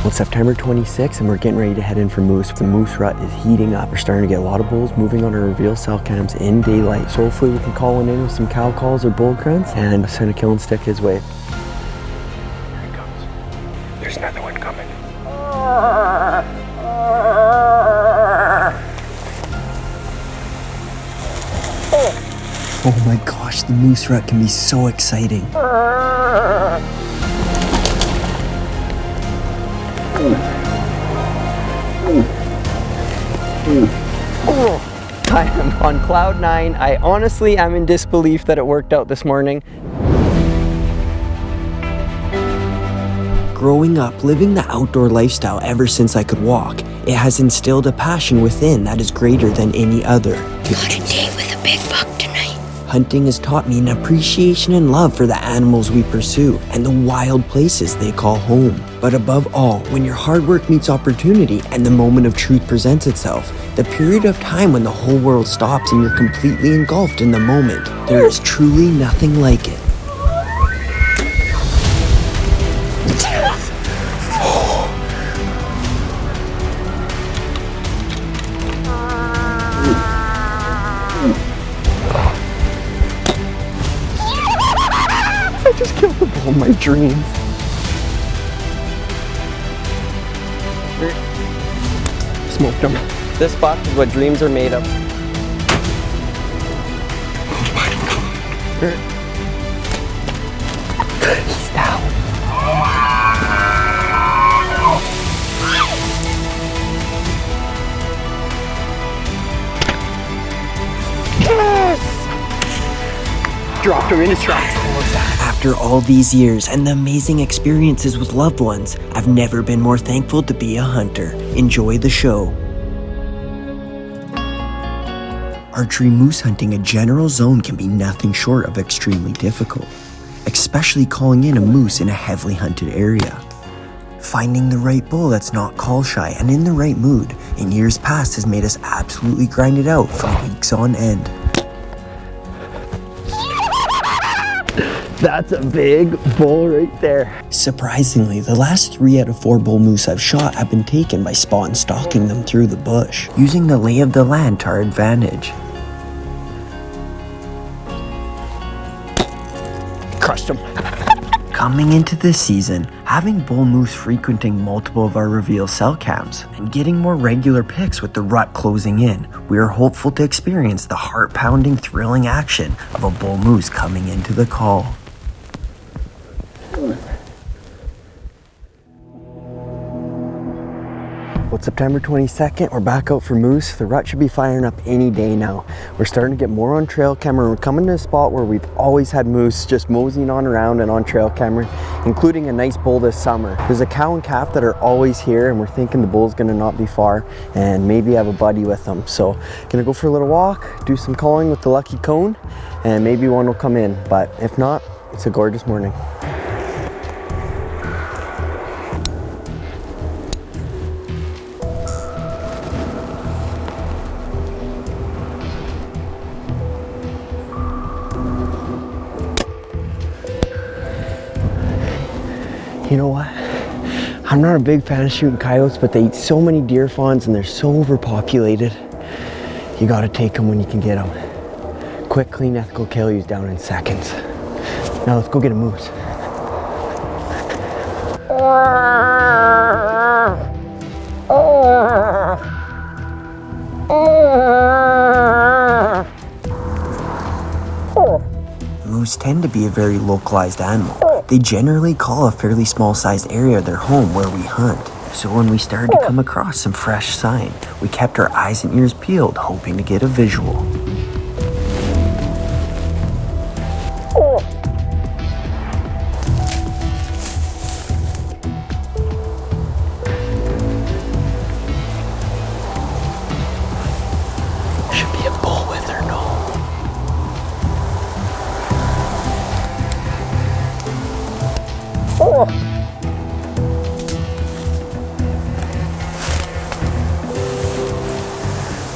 Well, it's September 26th and we're getting ready to head in for moose. The moose rut is heating up. We're starting to get a lot of bulls moving on our reveal cell cams in daylight. So hopefully we can call one in with some cow calls or bull grunts and send a killing stick his way. Here he comes. There's another one coming. Oh my gosh, the moose rut can be so exciting. I am on cloud 9. I honestly am in disbelief that it worked out this morning. Growing up, living the outdoor lifestyle ever since I could walk, it has instilled a passion within that is greater than any other. Got a date with a big buck tonight. Hunting has taught me an appreciation and love for the animals we pursue and the wild places they call home. But above all, when your hard work meets opportunity and the moment of truth presents itself, the period of time when the whole world stops and you're completely engulfed in the moment, there is truly nothing like it. I just killed the bull of my dreams. Smoked him. This buck is what dreams are made of. Oh my God. He's down. Yes! Dropped him in his tracks. After all these years and the amazing experiences with loved ones, I've never been more thankful to be a hunter. Enjoy the show. Archery moose hunting a general zone can be nothing short of extremely difficult, especially calling in a moose in a heavily hunted area. Finding the right bull that's not call shy and in the right mood in years past has made us absolutely grind it out for weeks on end. That's a big bull right there. Surprisingly, the last 3 out of 4 bull moose I've shot have been taken by spot and stalking them through the bush, using the lay of the land to our advantage. Crushed him. Coming into this season, having bull moose frequenting multiple of our reveal cell cams and getting more regular picks with the rut closing in, we are hopeful to experience the heart-pounding, thrilling action of a bull moose coming into the call. Well, it's September 22nd, we're back out for moose. The rut should be firing up any day now. We're starting to get more on trail camera. We're coming to a spot where we've always had moose just moseying on around and on trail camera, including a nice bull this summer. There's a cow and calf that are always here and we're thinking the bull's gonna not be far and maybe have a buddy with them. So gonna go for a little walk, do some calling with the lucky cone, and maybe one will come in. But if not, it's a gorgeous morning. You know what? I'm not a big fan of shooting coyotes, but they eat so many deer fawns and they're so overpopulated. You gotta take them when you can get them. Quick, clean, ethical kill, he's down in seconds. Now let's go get a moose. Moose tend to be a very localized animal. They generally call a fairly small sized area their home where we hunt. So when we started to come across some fresh sign, we kept our eyes and ears peeled, hoping to get a visual. Should be a bull with her, no?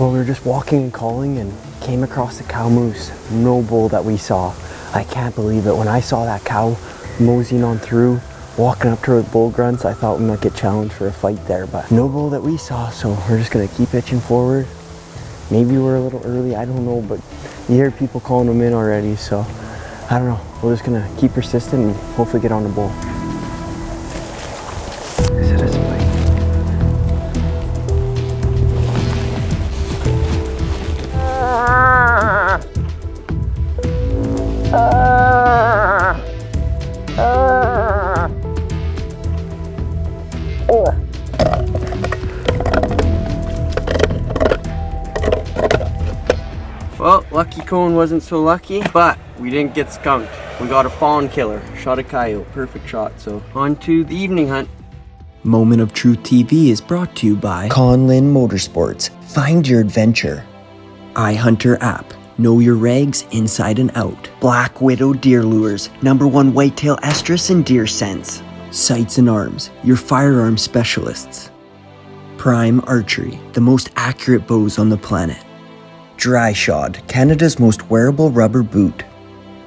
Well, we were just walking and calling and came across a cow moose. No bull that we saw. I can't believe it. When I saw that cow moseying on through, walking up to the bull grunts. I thought we might get challenged for a fight there, but no bull that we saw, so we're just gonna keep itching forward. Maybe we're a little early, I don't know, but you hear people calling them in already, so I don't know. We're just gonna keep persistent and hopefully get on the bull. Is it a spike? Well, Lucky Cone wasn't so lucky, but we didn't get skunked. We got a fawn killer, shot a coyote, perfect shot. So on to the evening hunt. Moment of Truth TV is brought to you by Conlin Motorsports. Find your adventure. iHunter app. Know your regs inside and out. Black Widow Deer Lures. #1 whitetail estrus and deer scents. Sights and Arms. Your firearm specialists. Prime Archery. The most accurate bows on the planet. Dry Shod. Canada's most wearable rubber boot.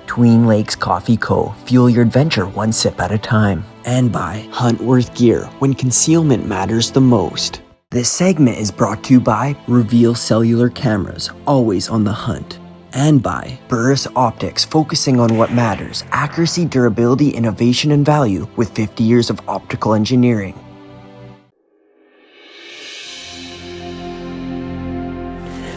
Tween Lakes Coffee Co. Fuel your adventure one sip at a time. And by Huntworth Gear, when concealment matters the most. This segment is brought to you by Reveal Cellular Cameras, always on the hunt. And by Burris Optics, focusing on what matters: accuracy, durability, innovation, and value with 50 years of optical engineering.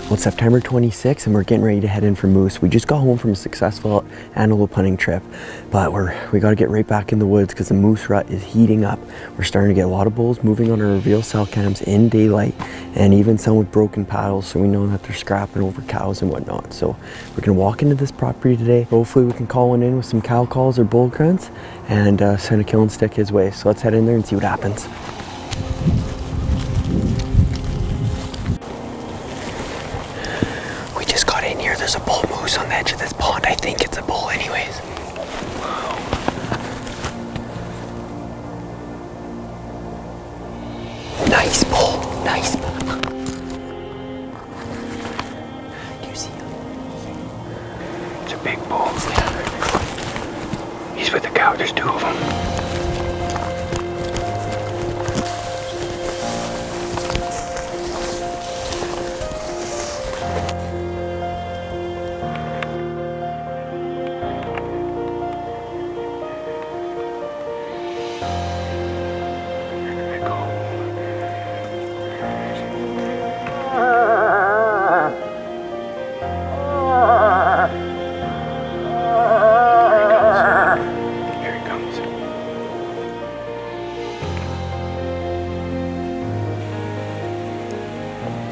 Well, it's September 26th and we're getting ready to head in for moose. We just got home from a successful antelope hunting trip, but we got to get right back in the woods because the moose rut is heating up. We're starting to get a lot of bulls moving on our Reveal cell cams in daylight, and even some with broken paddles, so we know that they're scrapping over cows and whatnot. So we're gonna walk into this property today. Hopefully we can call one in with some cow calls or bull grunts and send a killing stick his way. So let's head in there and see what happens. There's a bull moose on the edge of this pond. I think it's a bull anyways. Wow. Nice bull. Nice bull. Do you see him? It's a big bull. He's with the cow. There's two of them.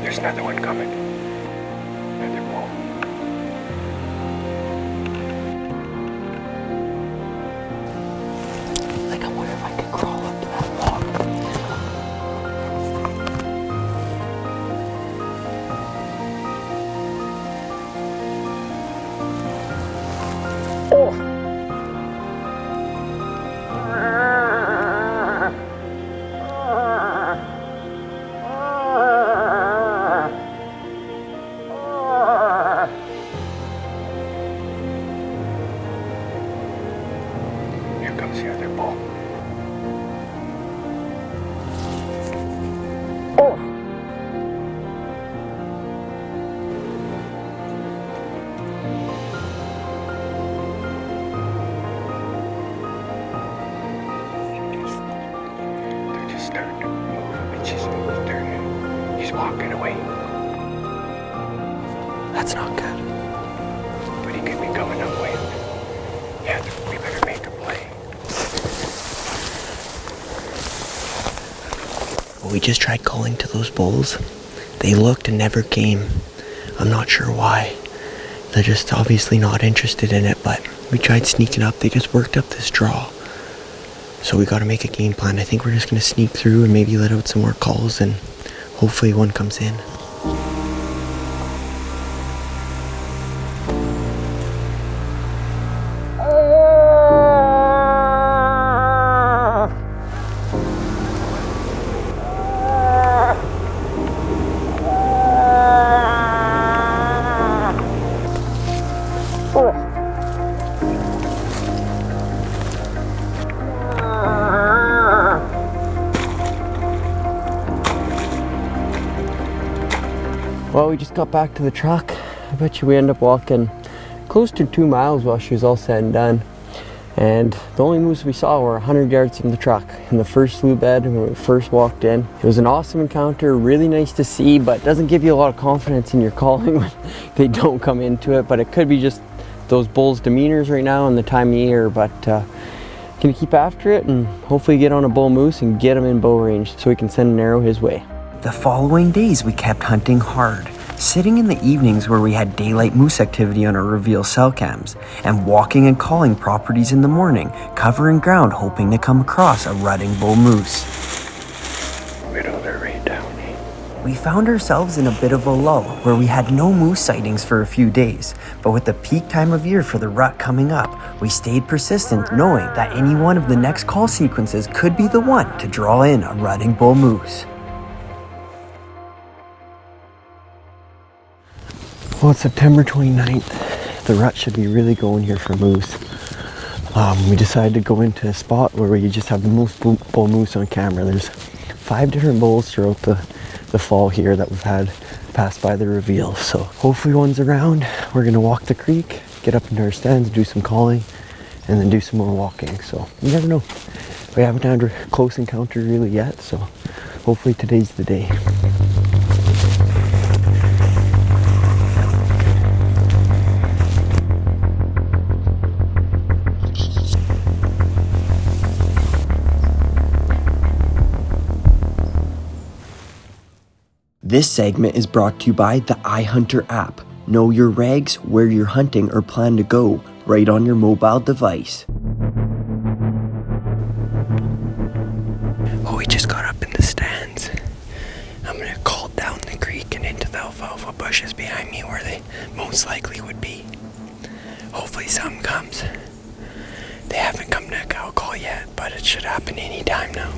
There's another one coming. Another bull. Like, I wonder if I could crawl up to that log. Oh! Here comes the other bull. They're just starting to move. It's just turning. He's walking away. That's not good. But he could be coming up with. Yeah, we better make a play. Well, we just tried calling to those bulls. They looked and never came. I'm not sure why. They're just obviously not interested in it, but we tried sneaking up. They just worked up this draw. So we got to make a game plan. I think we're just going to sneak through and maybe let out some more calls, and hopefully one comes in. Well, we just got back to the truck. I bet you we end up walking close to 2 miles while she was all said and done. And the only moose we saw were 100 yards from the truck in the first slough bed when we first walked in. It was an awesome encounter, really nice to see, but doesn't give you a lot of confidence in your calling when they don't come into it. But it could be just those bulls' demeanors right now and the time of year. But gonna keep after it and hopefully get on a bull moose and get him in bow range so we can send an arrow his way. The following days we kept hunting hard, sitting in the evenings where we had daylight moose activity on our reveal cell cams, and walking and calling properties in the morning, covering ground hoping to come across a rutting bull moose. Widow, they're right down, eh? We found ourselves in a bit of a lull where we had no moose sightings for a few days, but with the peak time of year for the rut coming up, we stayed persistent knowing that any one of the next call sequences could be the one to draw in a rutting bull moose. Well, it's September 29th. The rut should be really going here for moose. We decided to go into a spot where we just have the most bull moose on camera. There's 5 different bulls throughout the fall here that we've had pass by the reveal. So hopefully one's around. We're gonna walk the creek, get up into our stands, do some calling, and then do some more walking. So you never know. We haven't had a close encounter really yet, so hopefully today's the day. This segment is brought to you by the iHunter app. Know your regs, where you're hunting, or plan to go, right on your mobile device. Oh, we just got up in the stands. I'm gonna call down the creek and into the alfalfa bushes behind me where they most likely would be. Hopefully something comes. They haven't come to a cow call yet, but it should happen any time now.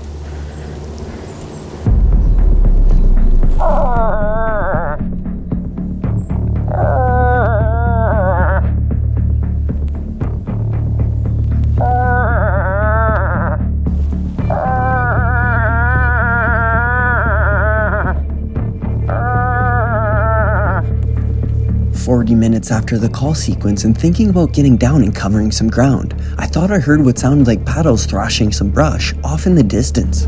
40 minutes after the call sequence and thinking about getting down and covering some ground, I thought I heard what sounded like paddles thrashing some brush off in the distance.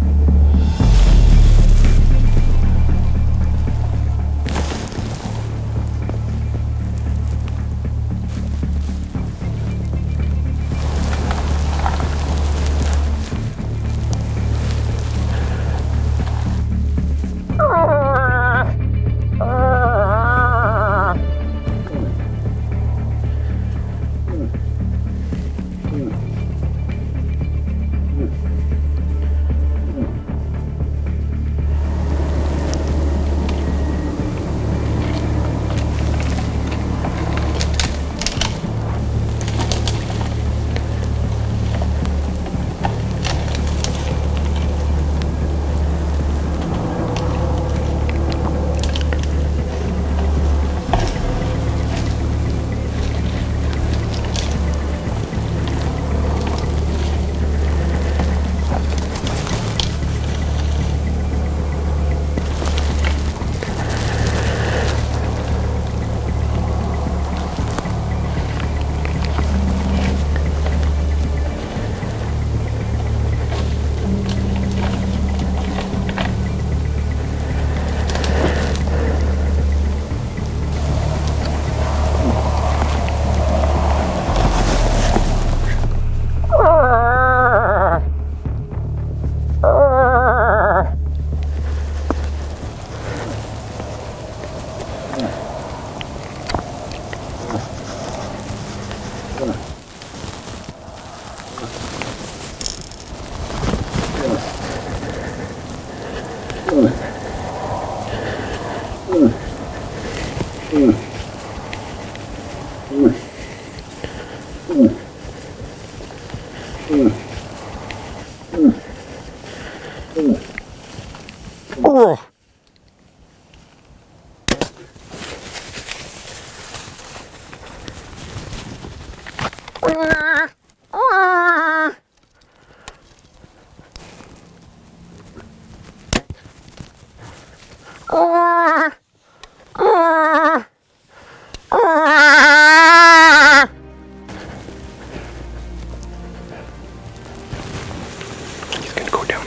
Oh.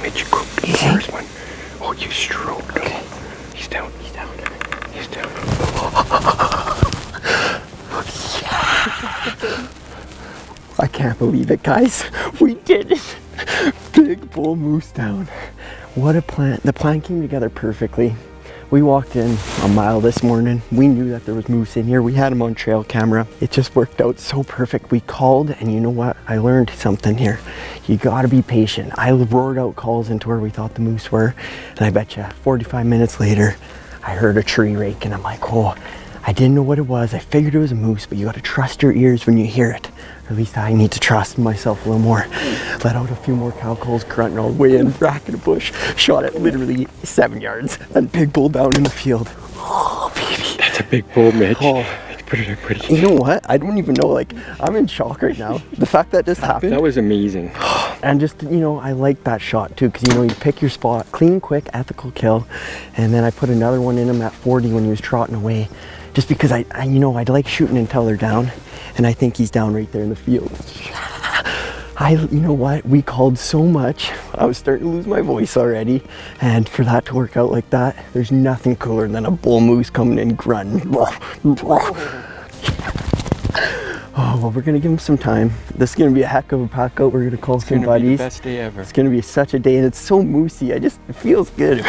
Mitch cooked the first one. Oh, you stroked him. He's down. He's down. He's down. I can't believe it, guys. We did it. Big bull moose down. What a plan. The plan came together perfectly. We walked in a mile this morning. We knew that there was moose in here. We had him on trail camera. It just worked out so perfect. We called, and you know what? I learned something here. You gotta be patient. I roared out calls into where we thought the moose were, and I bet you 45 minutes later, I heard a tree rake, and I'm like, oh, I didn't know what it was. I figured it was a moose, but you gotta trust your ears when you hear it. Or at least I need to trust myself a little more. Let out a few more cow calls, grunting all the way in, racking a bush. Shot it literally 7 yards. And big bull down in the field. Oh, baby. That's a big bull, Mitch. Oh. Put it up pretty. You know what? I don't even know. Like, I'm in shock right now. The fact that just happened. That was amazing. And just, you know, I like that shot too, because, you know, you pick your spot, clean, quick, ethical kill. And then I put another one in him at 40 when he was trotting away. Just because I you know, I'd like shooting until they're down. And I think he's down right there in the field. You know what? We called so much. I was starting to lose my voice already. And for that to work out like that, there's nothing cooler than a bull moose coming in grunting. Oh, well, we're gonna give him some time. This is gonna be a heck of a pack out. We're gonna call some buddies. It's gonna be the best day ever. It's gonna be such a day, and it's so moosey. It feels good.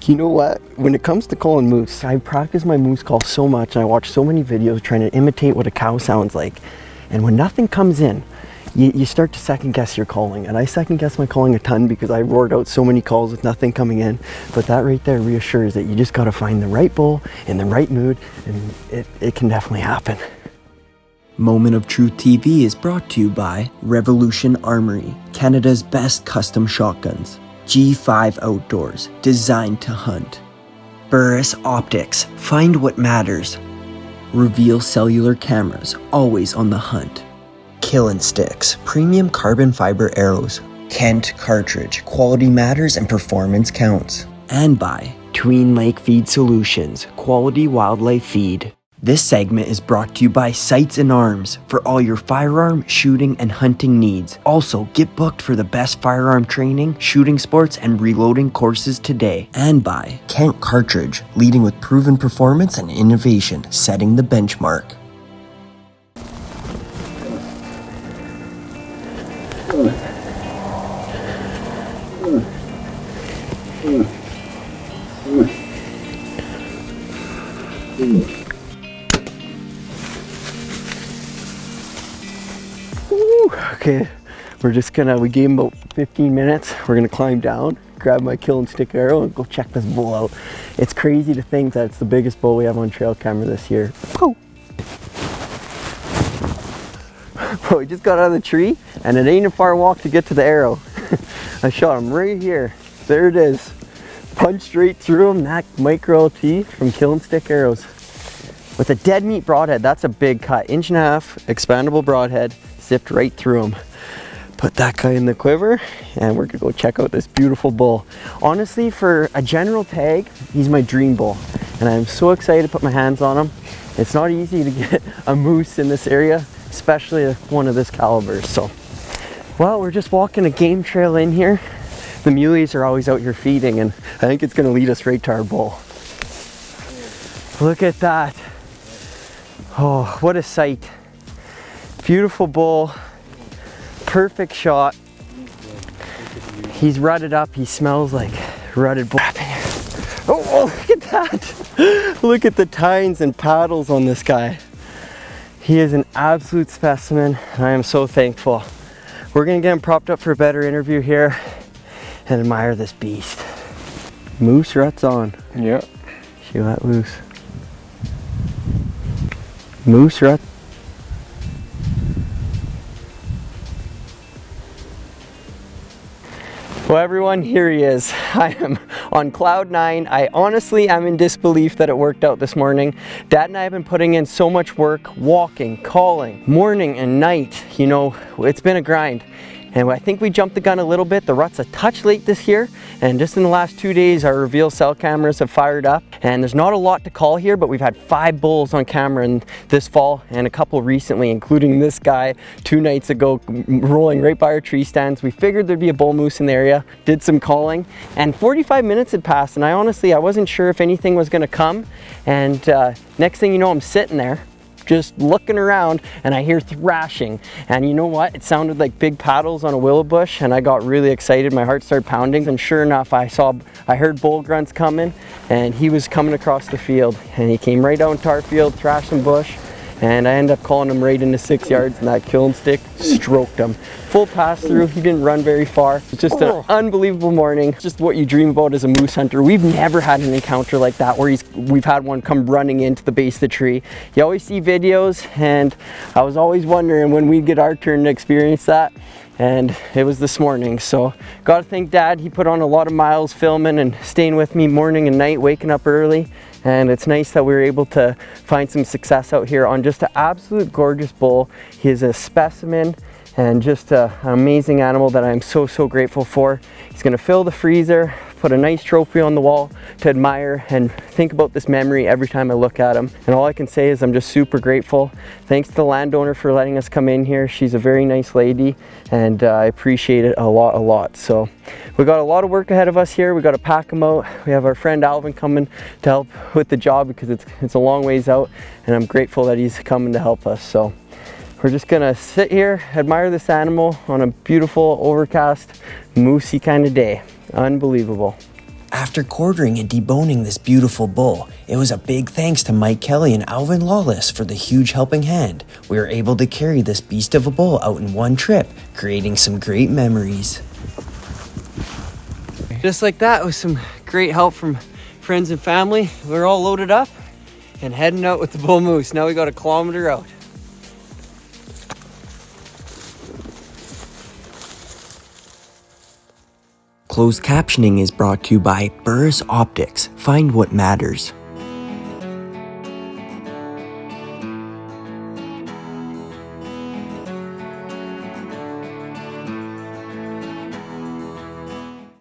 You know what? When it comes to calling moose, I practice my moose call so much, and I watch so many videos trying to imitate what a cow sounds like. And when nothing comes in, you start to second guess your calling. And I second guess my calling a ton because I roared out so many calls with nothing coming in. But that right there reassures that you just gotta find the right bull in the right mood, and it can definitely happen. Moment of Truth TV is brought to you by Revolution Archery, Canada's best custom shotguns. G5 Outdoors, designed to hunt. Burris Optics, find what matters. Reveal Cellular Cameras, always on the hunt. Kill & Sticks, premium carbon fiber arrows. Kent Cartridge, quality matters and performance counts. And by Tween Lake Feed Solutions, quality wildlife feed. This segment is brought to you by Sights and Arms for all your firearm, shooting, and hunting needs. Also, get booked for the best firearm training, shooting sports, and reloading courses today. And by Kent Cartridge, leading with proven performance and innovation, setting the benchmark. Okay, we gave him about 15 minutes. We're gonna climb down, grab my kill and stick arrow, and go check this bull out. It's crazy to think that it's the biggest bull we have on trail camera this year. Oh. But we just got out of the tree, and it ain't a far walk to get to the arrow. I shot him right here. There it is. Punched straight through him, that micro LT from kill and stick arrows. With a dead meat broadhead, that's a big cut. 1.5 inch expandable broadhead, zipped right through him. Put that guy in the quiver, and we're gonna go check out this beautiful bull. Honestly, for a general tag, he's my dream bull, and I'm so excited to put my hands on him. It's not easy to get a moose in this area, especially one of this caliber. So, well, we're just walking a game trail in here. The muleys are always out here feeding, and I think it's gonna lead us right to our bull. Look at that. Oh, what a sight. Beautiful bull, perfect shot. He's rutted up, he smells like rutted bull. Oh, look at that. Look at the tines and paddles on this guy. He is an absolute specimen, and I am so thankful. We're gonna get him propped up for a better interview here and admire this beast. Moose ruts on. Yeah. She let loose. Moose rut. Well, everyone, here he is. I am on cloud 9. I honestly am in disbelief that it worked out this morning. Dad and I have been putting in so much work, walking, calling, morning and night. You know, it's been a grind. And I think we jumped the gun a little bit. The rut's a touch late this year, and just in the last 2 days our reveal cell cameras have fired up, and there's not a lot to call here, but we've had 5 bulls on camera in this fall and a couple recently, including this guy 2 nights ago rolling right by our tree stands. We figured there'd be a bull moose in the area, did some calling, and 45 minutes had passed, and I wasn't sure if anything was going to come. And next thing you know, I'm sitting there just looking around and I hear thrashing, and you know what, it sounded like big paddles on a willow bush, and I got really excited. My heart started pounding, and sure enough I heard bull grunts coming, and he was coming across the field, and he came right out into our field, thrashed some bush, and I ended up calling him right into 6 yards, and that killing stick stroked him. Full pass through, he didn't run very far. It's just an unbelievable morning. Just what you dream about as a moose hunter. We've never had an encounter like that where we've had one come running into the base of the tree. You always see videos, and I was always wondering when we'd get our turn to experience that. And it was this morning, so gotta thank Dad. He put on a lot of miles filming and staying with me morning and night, waking up early, and it's nice that we were able to find some success out here on just an absolute gorgeous bull. He is a specimen and just an amazing animal that I'm so grateful for. He's gonna fill the freezer, put a nice trophy on the wall to admire and think about this memory every time I look at him. And all I can say is I'm just super grateful. Thanks to the landowner for letting us come in here. She's a very nice lady, and I appreciate it a lot. So we got a lot of work ahead of us here. We got to pack them out. We have our friend Alvin coming to help with the job because it's a long ways out, and I'm grateful that he's coming to help us. So we're just gonna sit here, admire this animal on a beautiful, overcast, moosey kind of day. Unbelievable. After quartering and deboning this beautiful bull, it was a big thanks to Mike Kelly and Alvin Lawless for the huge helping hand. We were able to carry this beast of a bull out in one trip, creating some great memories. Just like that, with some great help from friends and family, we're all loaded up and heading out with the bull moose. Now we got a kilometer out. Closed captioning is brought to you by Burris Optics. Find what matters.